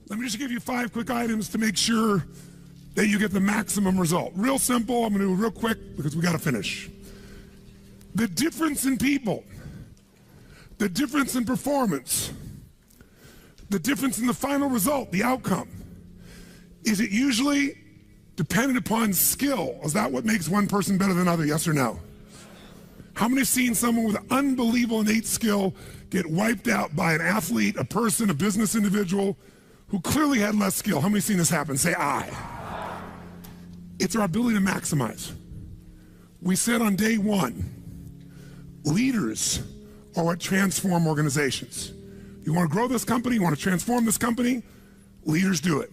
Let me just give you 5 quick items to make sure that you get the maximum result. Real simple. I'm going to do it real quick because we got to finish. The difference in people, the difference in performance, the difference in the final result, the outcome, is it usually dependent upon skill? Is that what makes one person better than another, yes or no? How many have seen someone with unbelievable innate skill get wiped out by an athlete, a person, a business individual who clearly had less skill? How many have seen this happen? Say aye. It's our ability to maximize. We said on day 1, leaders are what transform organizations. You want to grow this company, you want to transform this company, leaders do it.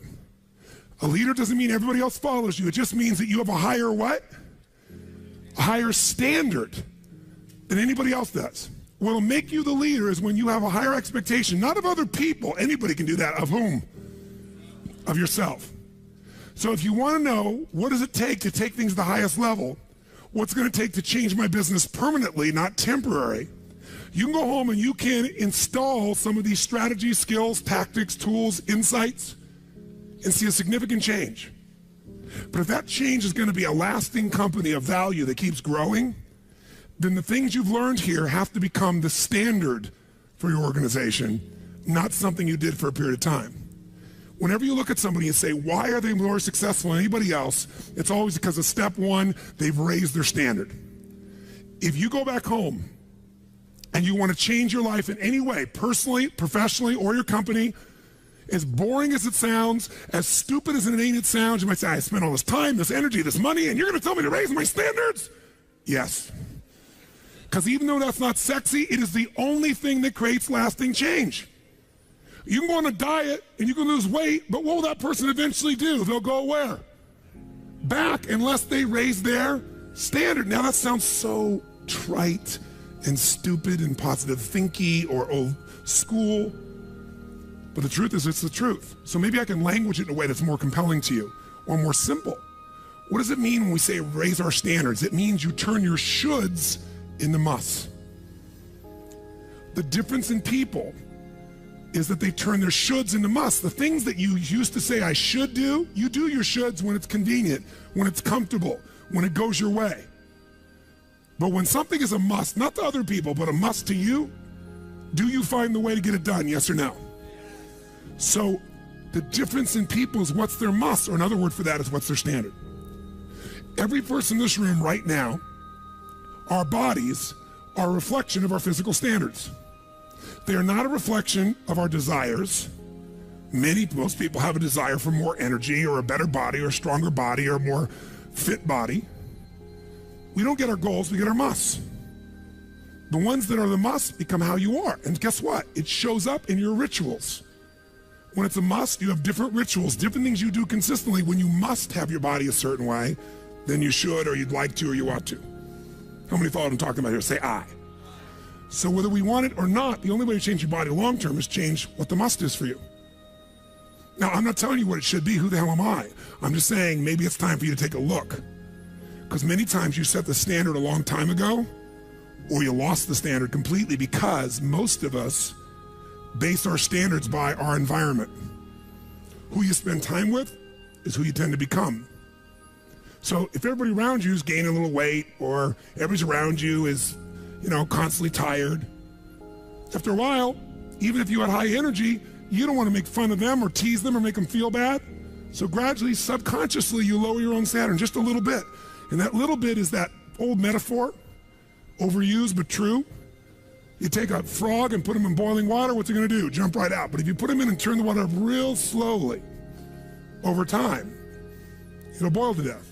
A leader doesn't mean everybody else follows you. It just means that you have a higher what? A higher standard than anybody else does. What'll make you the leader is when you have a higher expectation, not of other people. Anybody can do that. Of whom? Of yourself. So if you want to know what does it take to take things to the highest level, what's going to take to change my business permanently, not temporary, you can go home and you can install some of these strategies, skills, tactics, tools, insights, and see a significant change. But if that change is going to be a lasting company of value that keeps growing, then the things you've learned here have to become the standard for your organization, not something you did for a period of time. Whenever you look at somebody and say, why are they more successful than anybody else? It's always because of step 1, they've raised their standard. If you go back home and you want to change your life in any way, personally, professionally, or your company, as boring as it sounds, as stupid as it ain't it sounds, you might say, I spent all this time, this energy, this money, and you're going to tell me to raise my standards? Yes. Because even though that's not sexy, it is the only thing that creates lasting change. You can go on a diet and you can lose weight, but what will that person eventually do? They'll go where? Back, unless they raise their standard. Now that sounds so trite and stupid and positive thinky or old school, but the truth is it's the truth. So maybe I can language it in a way that's more compelling to you or more simple. What does it mean when we say raise our standards? It means you turn your shoulds into musts. The difference in people is that they turn their shoulds into musts. The things that you used to say I should do, you do your shoulds when it's convenient, when it's comfortable, when it goes your way. But when something is a must, not to other people, but a must to you, do you find the way to get it done, yes or no? So the difference in people is what's their must, or another word for that is what's their standard. Every person in this room right now, our bodies are a reflection of our physical standards. They are not a reflection of our desires. Most people have a desire for more energy or a better body or a stronger body or a more fit body. We don't get our goals, we get our musts. The ones that are the musts become how you are. And guess what? It shows up in your rituals. When it's a must, you have different rituals, different things you do consistently when you must have your body a certain way than you should or you'd like to or you ought to. How many follow what I'm talking about here? Say aye. So whether we want it or not, the only way to change your body long term is change what the must is for you. Now, I'm not telling you what it should be. Who the hell am I? I'm just saying maybe it's time for you to take a look. Because many times you set the standard a long time ago, or you lost the standard completely because most of us base our standards by our environment. Who you spend time with is who you tend to become. So if everybody around you is gaining a little weight, or everybody around you is, constantly tired, after a while, even if you had high energy, you don't want to make fun of them or tease them or make them feel bad. So gradually, subconsciously, you lower your own standard just a little bit. And that little bit is that old metaphor, overused but true. You take a frog and put him in boiling water, what's it going to do? Jump right out. But if you put him in and turn the water up real slowly, over time, it'll boil to death.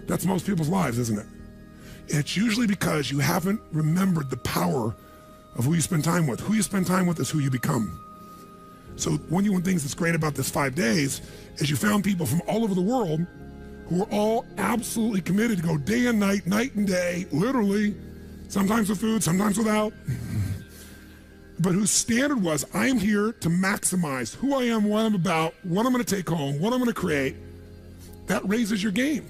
That's most people's lives, isn't it? And it's usually because you haven't remembered the power of who you spend time with. Who you spend time with is who you become. So one of the things that's great about this 5 days is you found people from all over the world who are all absolutely committed to go day and night and day, literally, sometimes with food, sometimes without, but whose standard was, I am here to maximize who I am, what I'm about, what I'm going to take home, what I'm going to create. That raises your game.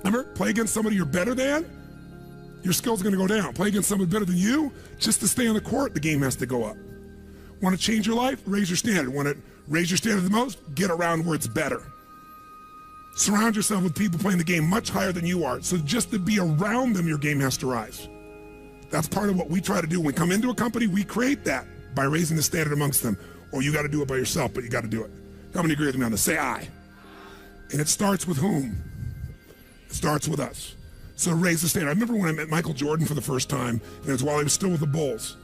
Remember, play against somebody you're better than, your skills are going to go down. Play against somebody better than you, just to stay on the court, the game has to go up. Want to change your life? Raise your standard. Want to raise your standard the most? Get around where it's better. Surround yourself with people playing the game much higher than you are. So just to be around them, your game has to rise. That's part of what we try to do. When we come into a company, we create that by raising the standard amongst them. Or you got to do it by yourself, but you got to do it. How many agree with me on this? Say I. And it starts with whom? It starts with us. So raise the standard. I remember when I met Michael Jordan for the first time, and it was while he was still with the Bulls.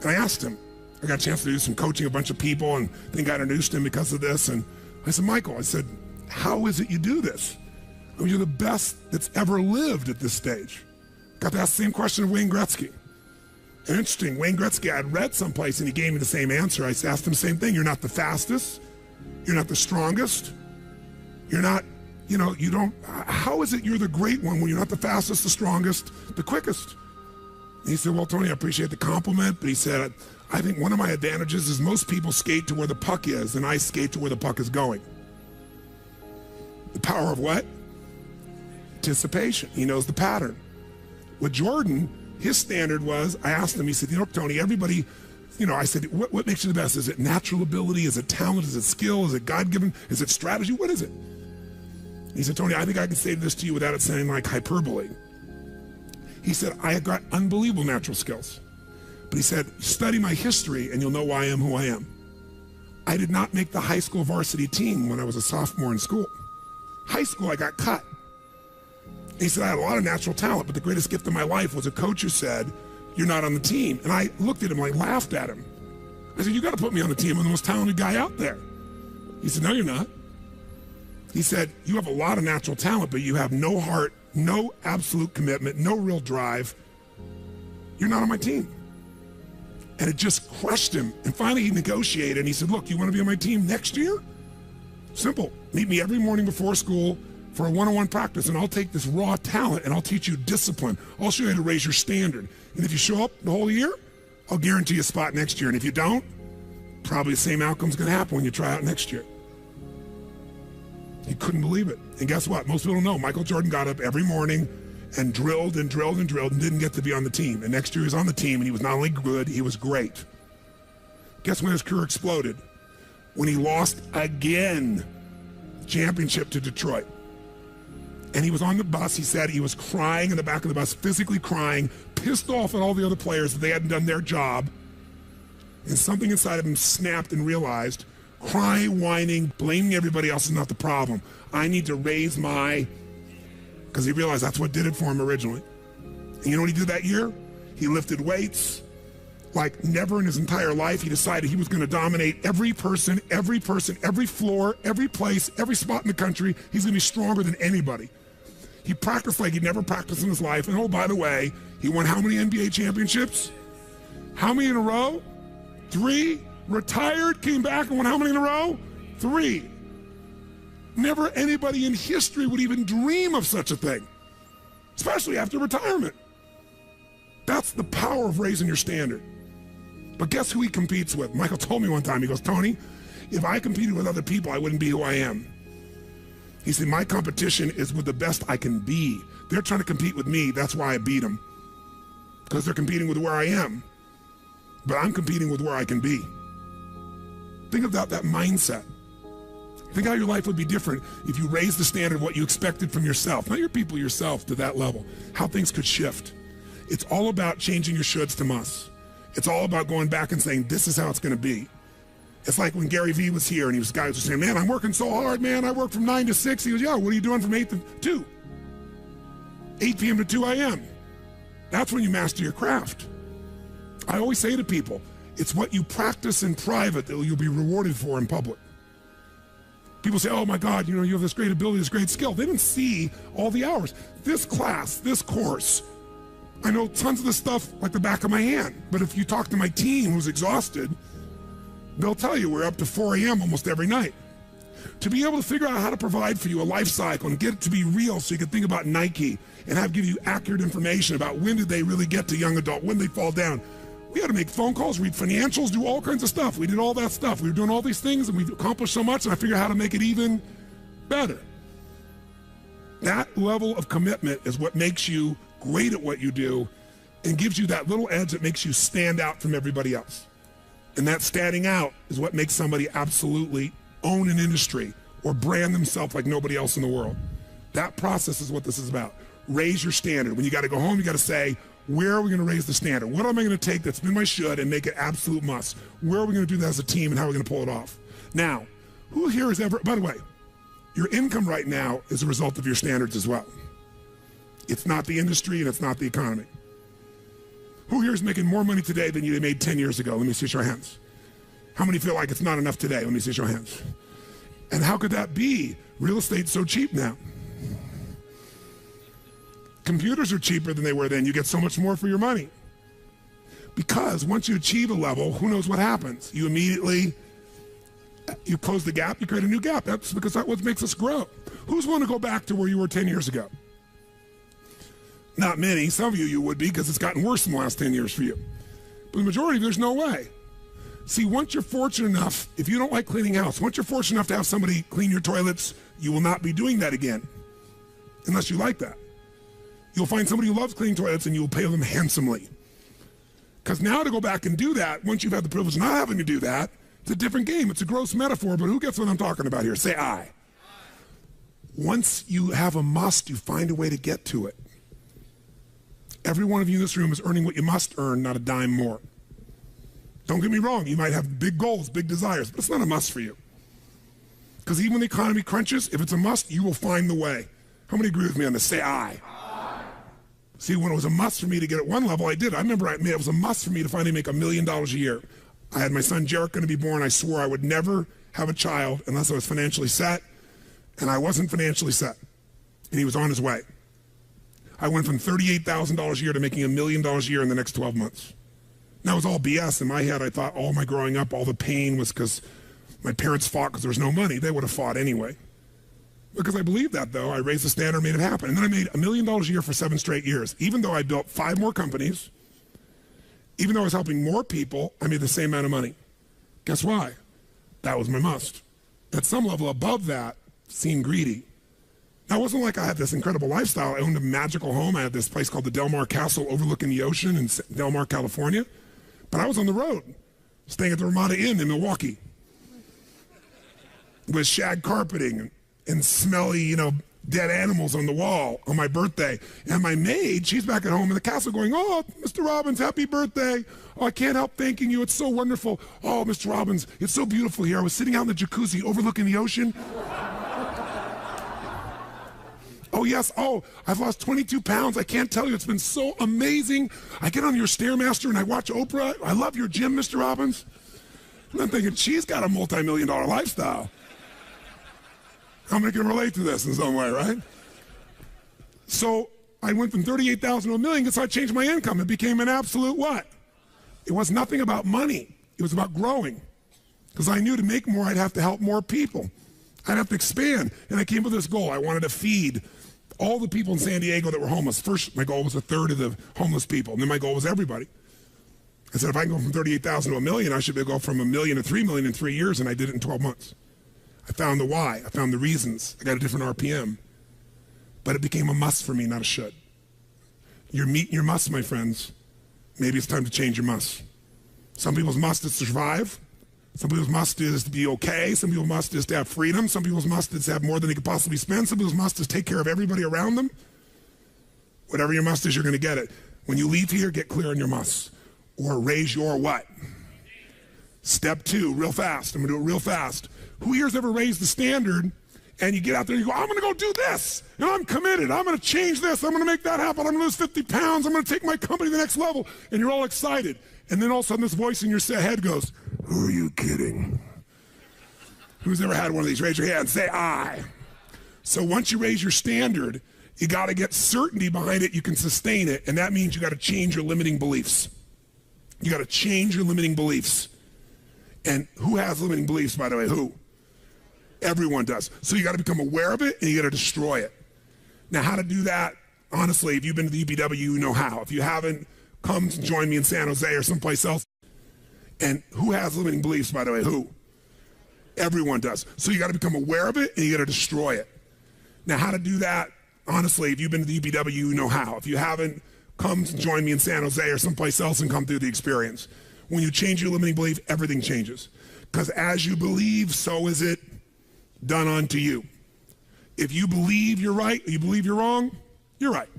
And I asked him, I got a chance to do some coaching, a bunch of people, and I think I introduced him because of this. And I said, Michael, I said, how is it you do this? I mean, you're the best that's ever lived at this stage. Got to ask the same question of Wayne Gretzky. And interesting, Wayne Gretzky, I had read someplace and he gave me the same answer. I asked him the same thing. You're not the fastest. You're not the strongest. You're not, you don't, how is it you're the great one when you're not the fastest, the strongest, the quickest? And he said, well, Tony, I appreciate the compliment, but he said, I think one of my advantages is most people skate to where the puck is and I skate to where the puck is going. The power of what? Anticipation. He knows the pattern. With Jordan, his standard was, I asked him, he said, Tony, everybody, I said, what makes you the best? Is it natural ability? Is it talent? Is it skill? Is it God-given? Is it strategy? What is it? He said, Tony, I think I can say this to you without it sounding like hyperbole. He said, I have got unbelievable natural skills. But he said, study my history and you'll know why I am who I am. I did not make the high school varsity team when I was a sophomore in school. High school, I got cut. He said, I had a lot of natural talent, but the greatest gift of my life was a coach who said, you're not on the team. And I looked at him, I laughed at him. I said, you got to put me on the team. I'm the most talented guy out there. He said, no, you're not. He said, you have a lot of natural talent, but you have no heart, no absolute commitment, no real drive. You're not on my team. And it just crushed him. And finally he negotiated and he said, look, you want to be on my team next year? Simple. Meet me every morning before school for a one-on-one practice, and I'll take this raw talent and I'll teach you discipline. I'll show you how to raise your standard. And if you show up the whole year, I'll guarantee you a spot next year. And if you don't, probably the same outcome's going to happen when you try out next year. He couldn't believe it. And guess what? Most people don't know. Michael Jordan got up every morning and drilled and drilled and drilled and didn't get to be on the team. And next year he was on the team, and he was not only good, he was great. Guess when his career exploded? When he lost again, championship to Detroit. And he was on the bus. He said he was crying in the back of the bus, physically crying, pissed off at all the other players that they hadn't done their job. And something inside of him snapped and realized, crying, whining, blaming everybody else is not the problem. I need to raise my, because he realized that's what did it for him originally. And you know what he did that year? He lifted weights like never in his entire life. He decided he was going to dominate every person, every floor, every place, every spot in the country. He's going to be stronger than anybody. He practiced like he'd never practiced in his life. And oh, by the way, he won how many NBA championships? How many in a row? 3. Retired, came back and won how many in a row? 3. Never anybody in history would even dream of such a thing, especially after retirement. That's the power of raising your standard. But guess who he competes with? Michael told me one time, he goes, Tony, if I competed with other people, I wouldn't be who I am. He said, my competition is with the best I can be. They're trying to compete with me. That's why I beat them. Because they're competing with where I am. But I'm competing with where I can be. Think about that mindset. Think how your life would be different if you raised the standard of what you expected from yourself, not your people, yourself, to that level. How things could shift. It's all about changing your shoulds to musts. It's all about going back and saying, this is how it's going to be. It's like when Gary Vee was here and guys were saying, man, I'm working so hard, man. I work from 9 to 6. He goes, yeah, what are you doing from 8 to 2? 8 p.m. to 2 a.m. That's when you master your craft. I always say to people, it's what you practice in private that you'll be rewarded for in public. People say, oh my God, you have this great ability, this great skill. They didn't see all the hours. This class, this course, I know tons of the stuff like the back of my hand. But if you talk to my team who's exhausted, they'll tell you we're up to 4 a.m. almost every night. To be able to figure out how to provide for you a life cycle and get it to be real so you can think about Nike and give you accurate information about when did they really get to young adult, when they fall down. We had to make phone calls, read financials, do all kinds of stuff. We did all that stuff. We were doing all these things and we've accomplished so much, and I figured out how to make it even better. That level of commitment is what makes you great at what you do and gives you that little edge that makes you stand out from everybody else. And that standing out is what makes somebody absolutely own an industry or brand themselves like nobody else in the world. That process is what this is about. Raise your standard. When you got to go home, you got to say, where are we going to raise the standard? What am I going to take that's been my should and make it absolute must? Where are we going to do that as a team and how are we going to pull it off? Now, who here has ever, by the way, your income right now is a result of your standards as well. It's not the industry and it's not the economy. Who here is making more money today than you made 10 years ago? Let me see your hands. How many feel like it's not enough today? Let me see your hands. And how could that be? Real estate's so cheap now. Computers are cheaper than they were then. You get so much more for your money. Because once you achieve a level, who knows what happens? You immediately, you close the gap, you create a new gap. That's because that's what makes us grow. Who's want to go back to where you were 10 years ago? Not many. Some of you would be because it's gotten worse in the last 10 years for you. But the majority, there's no way. See, once you're fortunate enough, if you don't like cleaning house, once you're fortunate enough to have somebody clean your toilets, you will not be doing that again. Unless you like that. You'll find somebody who loves cleaning toilets and you'll pay them handsomely. Because now to go back and do that, once you've had the privilege of not having to do that, it's a different game. It's a gross metaphor, but who gets what I'm talking about here? Say I. Once you have a must, you find a way to get to it. Every one of you in this room is earning what you must earn, not a dime more. Don't get me wrong, you might have big goals, big desires, but it's not a must for you. Because even when the economy crunches, if it's a must, you will find the way. How many agree with me on this? Say I. See, when it was a must for me to get at one level, I did. I remember it was a must for me to finally make $1 million a year. I had my son Jarek going to be born. I swore I would never have a child unless I was financially set, and I wasn't financially set. And he was on his way. I went from $38,000 a year to making $1 million a year in the next 12 months. And that was all BS. In my head, I thought all my growing up, all the pain was because my parents fought because there was no money. They would have fought anyway. Because I believed that, though, I raised the standard, made it happen. And then I made $1 million a year for 7 straight years. Even though I built 5 more companies, even though I was helping more people, I made the same amount of money. Guess why? That was my must. At some level above that, seemed greedy. Now, it wasn't like I had this incredible lifestyle. I owned a magical home. I had this place called the Del Mar Castle overlooking the ocean in Del Mar, California. But I was on the road, staying at the Ramada Inn in Milwaukee with shag carpeting and smelly, dead animals on the wall on my birthday. And my maid, she's back at home in the castle going, "Oh, Mr. Robbins, happy birthday. Oh, I can't help thanking you. It's so wonderful. Oh, Mr. Robbins, it's so beautiful here. I was sitting out in the jacuzzi overlooking the ocean. Oh, yes. Oh, I've lost 22 pounds. I can't tell you. It's been so amazing. I get on your Stairmaster and I watch Oprah. I love your gym, Mr. Robbins." And I'm thinking, she's got a multi-million-dollar lifestyle. How many can relate to this in some way, right? So I went from 38,000 to $1 million because I changed my income. It became an absolute what? It was nothing about money. It was about growing. Because I knew to make more, I'd have to help more people. I'd have to expand. And I came with this goal. I wanted to feed all the people in San Diego that were homeless. First, my goal was 1/3 of the homeless people. And then my goal was everybody. I said, if I can go from 38,000 to $1 million, I should be able to go from $1 million to $3 million in 3 years. And I did it in 12 months. I found the why. I found the reasons. I got a different RPM. But it became a must for me, not a should. You're meeting your must, my friends. Maybe it's time to change your must. Some people's must is to survive. Some people's must is to be okay. Some people's must is to have freedom. Some people's must is to have more than they could possibly spend. Some people's must is take care of everybody around them. Whatever your must is, you're going to get it. When you leave here, get clear on your must. Or raise your what? Step 2, real fast. I'm going to do it real fast. Who here's ever raised the standard and you get out there and you go, I'm going to go do this, and I'm committed. I'm going to change this. I'm going to make that happen. I'm going to lose 50 pounds. I'm going to take my company to the next level. And you're all excited. And then all of a sudden this voice in your head goes, who are you kidding? Who's ever had one of these? Raise your hand. Say I. So once you raise your standard, you got to get certainty behind it. You can sustain it. And that means you got to change your limiting beliefs. You got to change your limiting beliefs. And who has limiting beliefs, by the way? Who? Everyone does. So you got to become aware of it and you got to destroy it. Now, how to do that? Honestly, if you've been to the UPW, you know how. If you haven't, come join me in San Jose or someplace else. And who has limiting beliefs, by the way? Who? Everyone does. So you got to become aware of it and you got to destroy it. Now, how to do that? Honestly, if you've been to the UPW, you know how. If you haven't, come join me in San Jose or someplace else and come through the experience. When you change your limiting belief, everything changes. Because as you believe, so is it done unto you. If you believe you're right, or you believe you're wrong, you're right.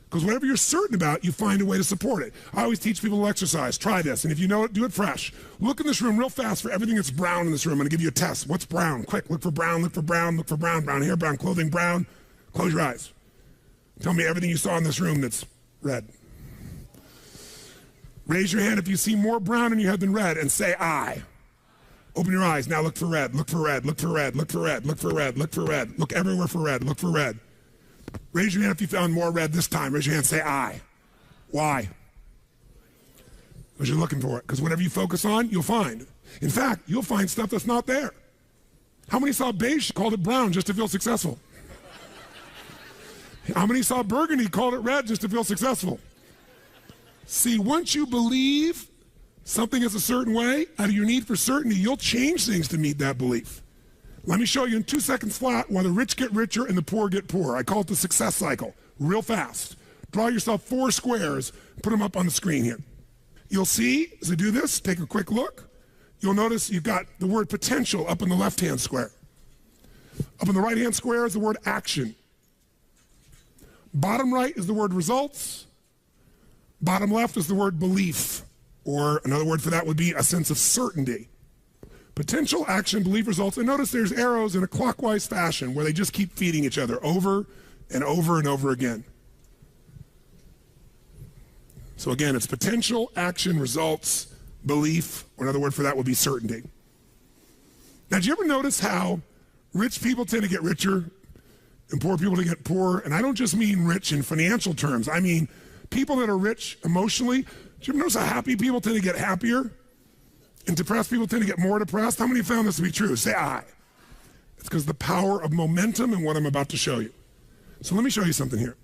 Because whatever you're certain about, you find a way to support it. I always teach people to exercise. Try this, and if you know it, do it fresh. Look in this room real fast for everything that's brown in this room. I'm going to give you a test. What's brown? Quick, look for brown, look for brown, look for brown. Brown hair, brown clothing, brown. Close your eyes. Tell me everything you saw in this room that's red. Raise your hand if you see more brown in your head than red, and say I. Open your eyes. Now look for red, look for red, look for red, look for red, look for red, look for red. Look everywhere for red, look for red. Raise your hand if you found more red this time. Raise your hand, say I. Why? Because you're looking for it. Because whatever you focus on, you'll find. In fact, you'll find stuff that's not there. How many saw beige, called it brown just to feel successful? How many saw burgundy, called it red just to feel successful? See, once you believe something is a certain way, out of your need for certainty, you'll change things to meet that belief. Let me show you in 2 seconds flat why the rich get richer and the poor get poorer. I call it the success cycle, real fast. Draw yourself 4 squares, put them up on the screen here. You'll see, as I do this, take a quick look, you'll notice you've got the word potential up in the left-hand square. Up in the right-hand square is the word action. Bottom right is the word results. Bottom left is the word belief, or another word for that would be a sense of certainty. Potential, action, belief, results. And notice there's arrows in a clockwise fashion where they just keep feeding each other over and over and over again. So again, it's potential, action, results, belief, or another word for that would be certainty. Now, do you ever notice how rich people tend to get richer and poor people to get poorer? And I don't just mean rich in financial terms. I mean people that are rich emotionally. Do you ever notice how happy people tend to get happier? And depressed people tend to get more depressed? How many have found this to be true? Say I. It's because the power of momentum and what I'm about to show you. So let me show you something here.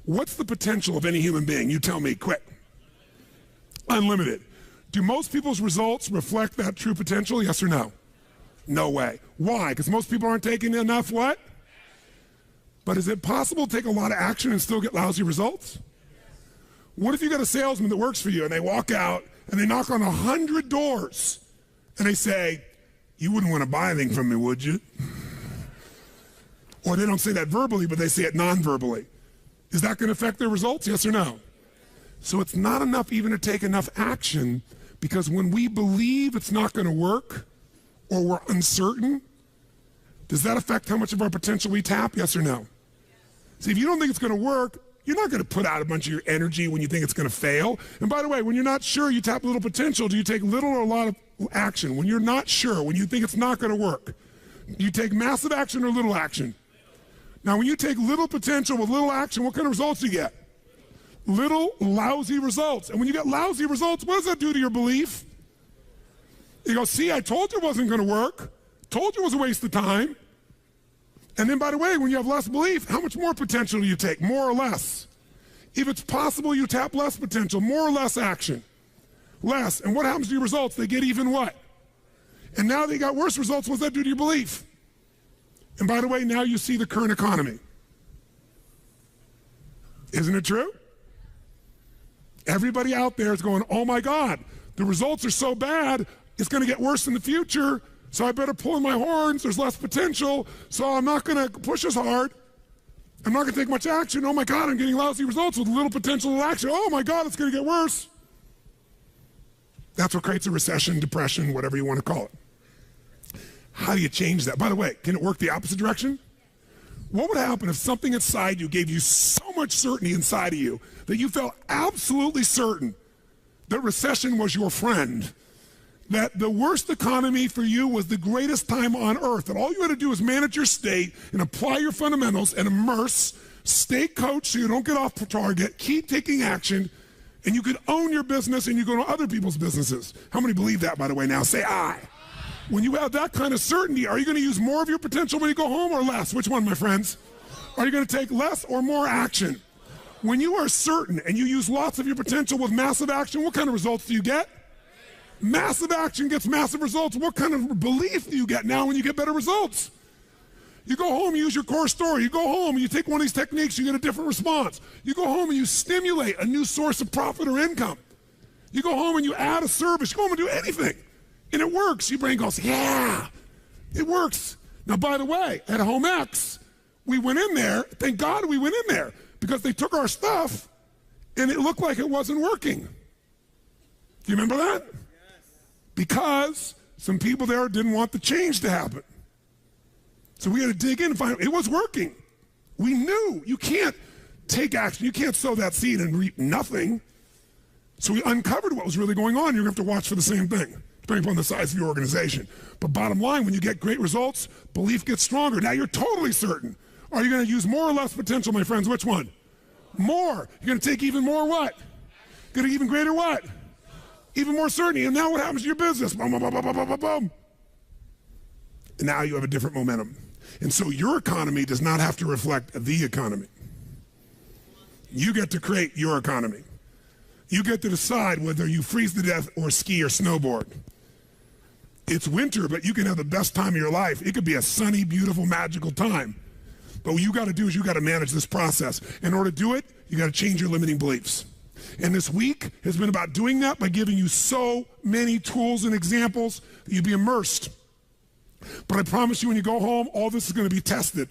What's the potential of any human being? You tell me, quick. Unlimited. Do most people's results reflect that true potential? Yes or no? No way. Why? Because most people aren't taking enough what? But is it possible to take a lot of action and still get lousy results? What if you got a salesman that works for you and they walk out and they knock on 100 doors and they say, you wouldn't want to buy anything from me, would you? Or they don't say that verbally, but they say it non-verbally. Is that going to affect their results? Yes or no? So it's not enough even to take enough action, because when we believe it's not going to work or we're uncertain, does that affect how much of our potential we tap? Yes or no? See, if you don't think it's going to work, you're not going to put out a bunch of your energy when you think it's going to fail. And by the way, when you're not sure, you tap little potential. Do you take little or a lot of action? When you're not sure, when you think it's not going to work, do you take massive action or little action? Now, when you take little potential with little action, what kind of results do you get? Little lousy results. And when you get lousy results, what does that do to your belief? You go, see, I told you it wasn't going to work. Told you it was a waste of time. And then, by the way, when you have less belief, how much more potential do you take? More or less? If it's possible, you tap less potential, more or less action. Less. And what happens to your results? They get even what? And now they got worse results. What does that do to your belief? And by the way, now you see the current economy. Isn't it true? Everybody out there is going, oh my God, the results are so bad, it's going to get worse in the future. So I better pull in my horns, there's less potential, so I'm not going to push as hard. I'm not going to take much action. Oh my God, I'm getting lousy results with little potential of action. Oh my God, it's going to get worse. That's what creates a recession, depression, whatever you want to call it. How do you change that? By the way, can it work the opposite direction? What would happen if something inside you gave you so much certainty inside of you that you felt absolutely certain that recession was your friend? That the worst economy for you was the greatest time on earth, that all you had to do was manage your state and apply your fundamentals and immerse, stay coached so you don't get off target, keep taking action, and you could own your business and you go to other people's businesses. How many believe that, by the way, now? Say I. When you have that kind of certainty, are you going to use more of your potential when you go home or less? Which one, my friends? Are you going to take less or more action? When you are certain and you use lots of your potential with massive action, what kind of results do you get? Massive action gets massive results. What kind of belief do you get now when you get better results? You go home, you use your core story. You go home and you take one of these techniques, you get a different response. You go home and you stimulate a new source of profit or income. You go home and you add a service. You go home and do anything. And it works. Your brain goes, yeah, it works. Now, by the way, at Home X, we went in there. Thank God we went in there because they took our stuff and it looked like it wasn't working. Do you remember that? Yes. Because some people there didn't want the change to happen. So we had to dig in and find out it was working. We knew you can't take action. You can't sow that seed and reap nothing. So we uncovered what was really going on. You're going to have to watch for the same thing, depending upon the size of your organization. But bottom line, when you get great results, belief gets stronger. Now you're totally certain. Are you going to use more or less potential, my friends? Which one? More. You're going to take even more what? Going to even greater what? Even more certainty. And now what happens to your business? Boom, boom, boom, boom, boom, boom, boom. And now you have a different momentum. And so your economy does not have to reflect the economy. You get to create your economy. You get to decide whether you freeze to death or ski or snowboard. It's winter, but you can have the best time of your life. It could be a sunny, beautiful, magical time. But what you got to do is you got to manage this process. In order to do it, you got to change your limiting beliefs. And this week has been about doing that by giving you so many tools and examples that you'd be immersed. But I promise you when you go home, all this is going to be tested.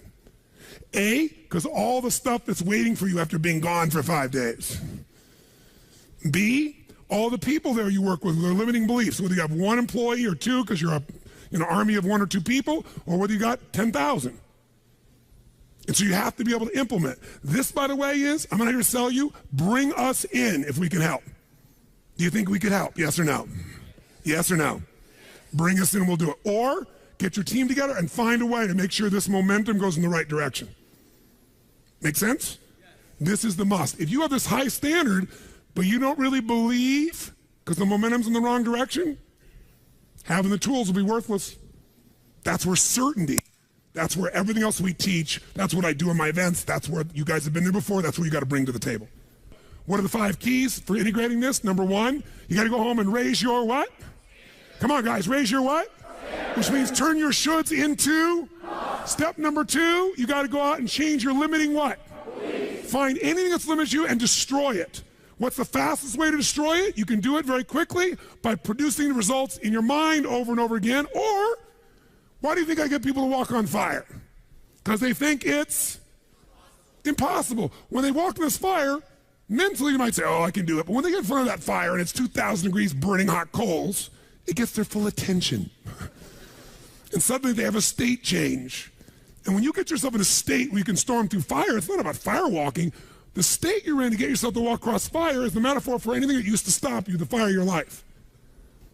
A, because all the stuff that's waiting for you after being gone for 5 days. B, all the people there you work with, their limiting beliefs, whether you have one employee or two because you're an army of 1 or 2 people, or whether you got 10,000. And so you have to be able to implement. This, by the way, is, I'm going to sell you, bring us in if we can help. Do you think we could help? Yes or no? Yes or no? Bring us in, we'll do it. Or get your team together and find a way to make sure this momentum goes in the right direction. Make sense? Yes. This is the must. If you have this high standard, but you don't really believe because the momentum's in the wrong direction, having the tools will be worthless. That's where certainty, that's where everything else we teach, that's what I do in my events, that's where you guys have been there before, that's what you got to bring to the table. What are the 5 keys for integrating this? Number 1, you got to go home and raise your what? Come on, guys, raise your what? Which means turn your shoulds into. Step number 2, you got to go out and change your limiting what? Find anything that's limited you and destroy it. What's the fastest way to destroy it? You can do it very quickly by producing the results in your mind over and over again. Or, why do you think I get people to walk on fire? Because they think it's impossible. When they walk in this fire, mentally you might say, oh, I can do it. But when they get in front of that fire and it's 2,000 degrees burning hot coals, it gets their full attention. And suddenly they have a state change. And when you get yourself in a state where you can storm through fire, it's not about fire walking. The state you're in to get yourself to walk across fire is the metaphor for anything that used to stop you, the fire of your life.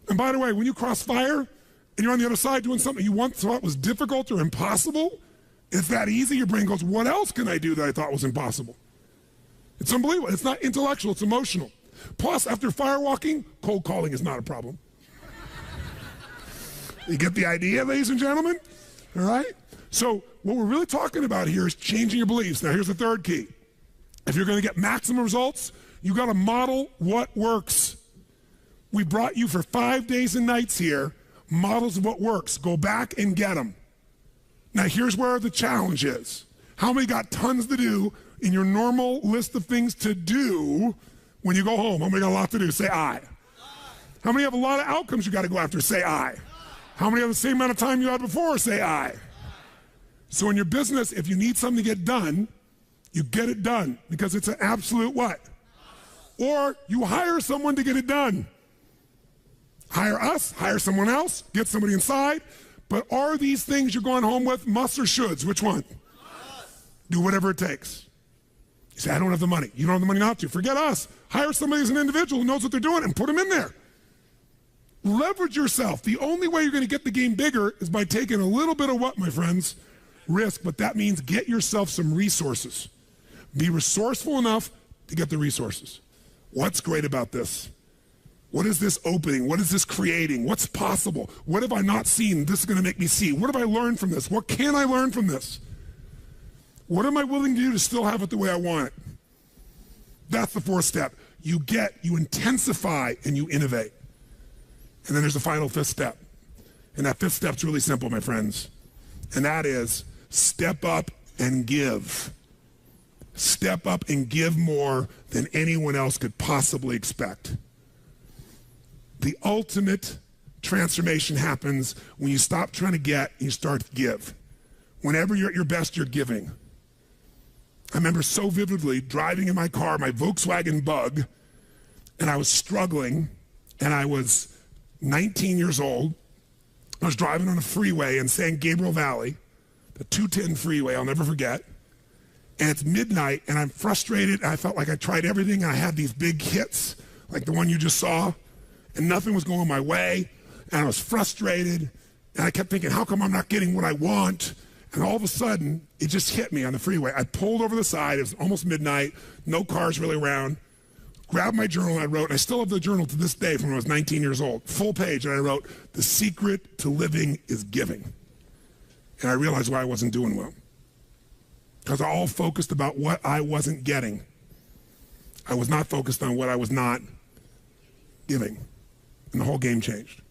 And by the way, when you cross fire and you're on the other side doing something you once thought was difficult or impossible, it's that easy, your brain goes, what else can I do that I thought was impossible? It's unbelievable. It's not intellectual, it's emotional. Plus, after fire walking, cold calling is not a problem. You get the idea, ladies and gentlemen? All right? So what we're really talking about here is changing your beliefs. Now, here's the 3rd key. If you're going to get maximum results, you got to model what works. We brought you for 5 days and nights here, models of what works. Go back and get them. Now, here's where the challenge is. How many got tons to do in your normal list of things to do when you go home? How many got a lot to do? Say aye. How many have a lot of outcomes you got to go after? Say aye. How many have the same amount of time you had before? Say aye. So in your business, if you need something to get done, you get it done because it's an absolute what? Or you hire someone to get it done. Hire us, hire someone else, get somebody inside. But are these things you're going home with musts or shoulds? Which one? Do whatever it takes. You say, I don't have the money. You don't have the money not to. Forget us. Hire somebody as an individual who knows what they're doing and put them in there. Leverage yourself. The only way you're going to get the game bigger is by taking a little bit of what, my friends? Risk, but that means get yourself some resources. Be resourceful enough to get the resources. What's great about this? What is this opening? What is this creating? What's possible? What have I not seen? This is going to make me see. What have I learned from this? What can I learn from this? What am I willing to do to still have it the way I want it? That's the 4th step. You intensify, and you innovate. And then there's the final 5th step. And that 5th step's really simple, my friends. And that is step up and give. Step up and give more than anyone else could possibly expect. The ultimate transformation happens when you stop trying to get and you start to give. Whenever you're at your best, you're giving. I remember so vividly driving in my car, my Volkswagen Bug, and I was struggling, and I was 19 years old. I was driving on a freeway in San Gabriel Valley, the 210 freeway, I'll never forget. And it's midnight, and I'm frustrated. I felt like I tried everything, and I had these big hits, like the one you just saw, and nothing was going my way, and I was frustrated, and I kept thinking, how come I'm not getting what I want? And all of a sudden, it just hit me on the freeway. I pulled over the side. It was almost midnight, no cars really around. Grabbed my journal and I wrote, I still have the journal to this day from when I was 19 years old, full page, and I wrote, the secret to living is giving. And I realized why I wasn't doing well. Because I all focused about what I wasn't getting. I was not focused on what I was not giving. And the whole game changed.